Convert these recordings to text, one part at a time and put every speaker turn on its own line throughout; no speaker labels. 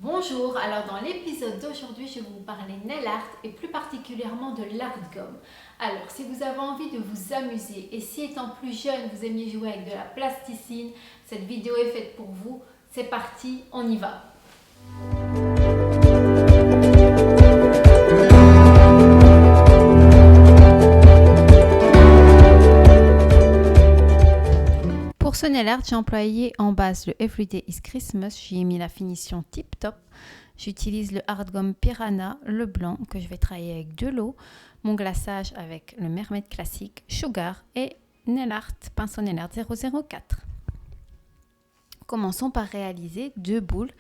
Bonjour, alors dans l'épisode d'aujourd'hui, je vais vous parler nail art et plus particulièrement de l'art gomme. Alors, si vous avez envie de vous amuser et si étant plus jeune, vous aimiez jouer avec de la plasticine, cette vidéo est faite pour vous. C'est parti, on y va. Pour ce nail art, j'ai employé en base le Everyday is Christmas. J'y ai mis la finition tip top. J'utilise le hard gum Piranha, le blanc, que je vais travailler avec de l'eau. Mon glaçage avec le Mermaid classique, Sugar et nail art, pinceau nail art 004. Commençons par réaliser deux boules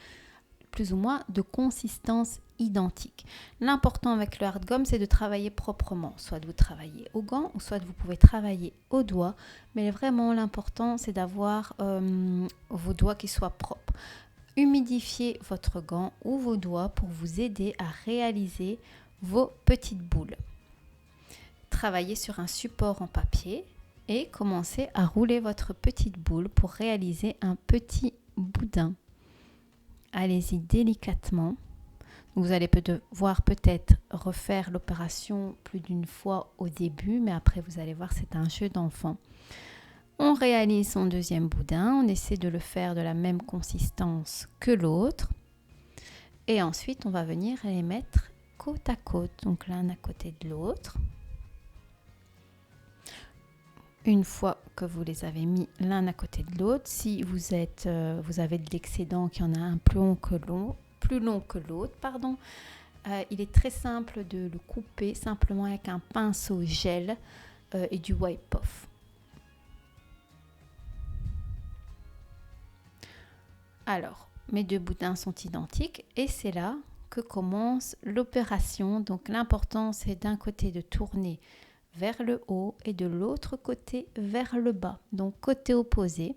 plus ou moins de consistance identique. L'important avec le hard gum, c'est de travailler proprement. Soit vous travaillez au gant, ou soit vous pouvez travailler au doigt. Mais vraiment, l'important, c'est d'avoir vos doigts qui soient propres. Humidifiez votre gant ou vos doigts pour vous aider à réaliser vos petites boules. Travaillez sur un support en papier et commencez à rouler votre petite boule pour réaliser un petit boudin. Allez-y délicatement. Vous allez devoir peut-être refaire l'opération plus d'une fois au début, mais après vous allez voir, c'est un jeu d'enfant. On réalise son deuxième boudin, on essaie de le faire de la même consistance que l'autre. Et ensuite, on va venir les mettre côte à côte, donc l'un à côté de l'autre. Une fois que vous les avez mis l'un à côté de l'autre, si vous avez de l'excédent, qu'il y en a un plus long que l'autre, il est très simple de le couper simplement avec un pinceau gel et du wipe-off. Alors, mes deux boudins sont identiques et c'est là que commence l'opération. Donc l'important, c'est d'un côté de tourner vers le haut et de l'autre côté vers le bas. Donc côté opposé.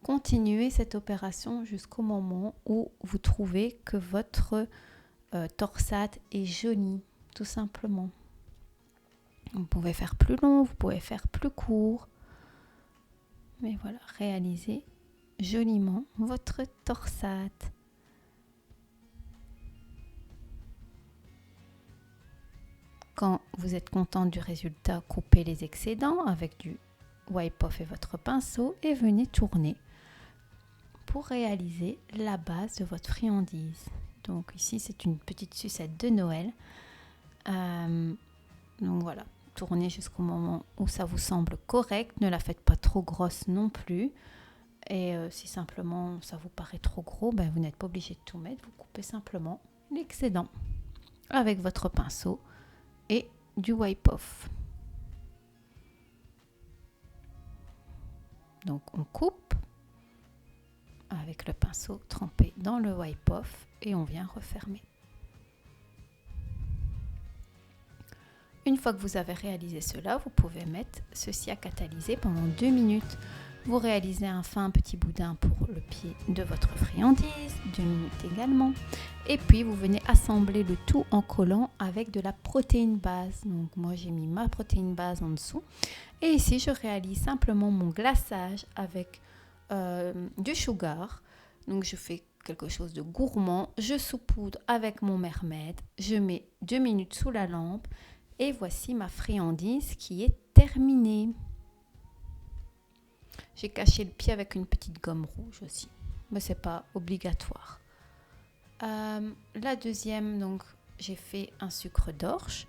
Continuez cette opération jusqu'au moment où vous trouvez que votre torsade est jolie, tout simplement. Vous pouvez faire plus long, vous pouvez faire plus court. Mais voilà, réalisez joliment votre torsade. Quand vous êtes content du résultat, coupez les excédents avec du wipe-off et votre pinceau et venez tourner pour réaliser la base de votre friandise. Donc ici, c'est une petite sucette de Noël. Donc voilà, tournez jusqu'au moment où ça vous semble correct. Ne la faites pas trop grosse non plus. Et si simplement ça vous paraît trop gros, vous n'êtes pas obligé de tout mettre. Vous coupez simplement l'excédent avec votre pinceau et du wipe-off. Donc on coupe avec le pinceau trempé dans le wipe-off et on vient refermer. Une fois que vous avez réalisé cela, vous pouvez mettre ceci à catalyser pendant 2 minutes. Vous réalisez un fin petit boudin pour le pied de votre friandise, 2 minutes également. Et puis vous venez assembler le tout en collant avec de la protéine base. Donc moi j'ai mis ma protéine base en dessous. Et ici je réalise simplement mon glaçage avec du sugar. Donc je fais quelque chose de gourmand. Je saupoudre avec mon Mermaid. Je mets 2 minutes sous la lampe. Et voici ma friandise qui est terminée. J'ai caché le pied avec une petite gomme rouge aussi, mais c'est pas obligatoire. La deuxième, donc j'ai fait un sucre d'orge.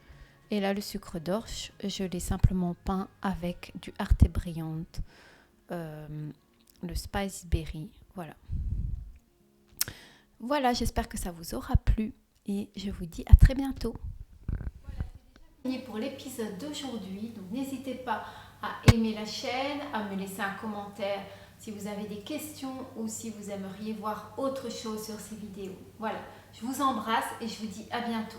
Et là, le sucre d'orge, je l'ai simplement peint avec du Arte Brillante, le Spice Berry. Voilà, j'espère que ça vous aura plu et je vous dis à très bientôt. Pour l'épisode d'aujourd'hui, donc n'hésitez pas à aimer la chaîne, à me laisser un commentaire si vous avez des questions ou si vous aimeriez voir autre chose sur ces vidéos. Voilà, je vous embrasse et je vous dis à bientôt.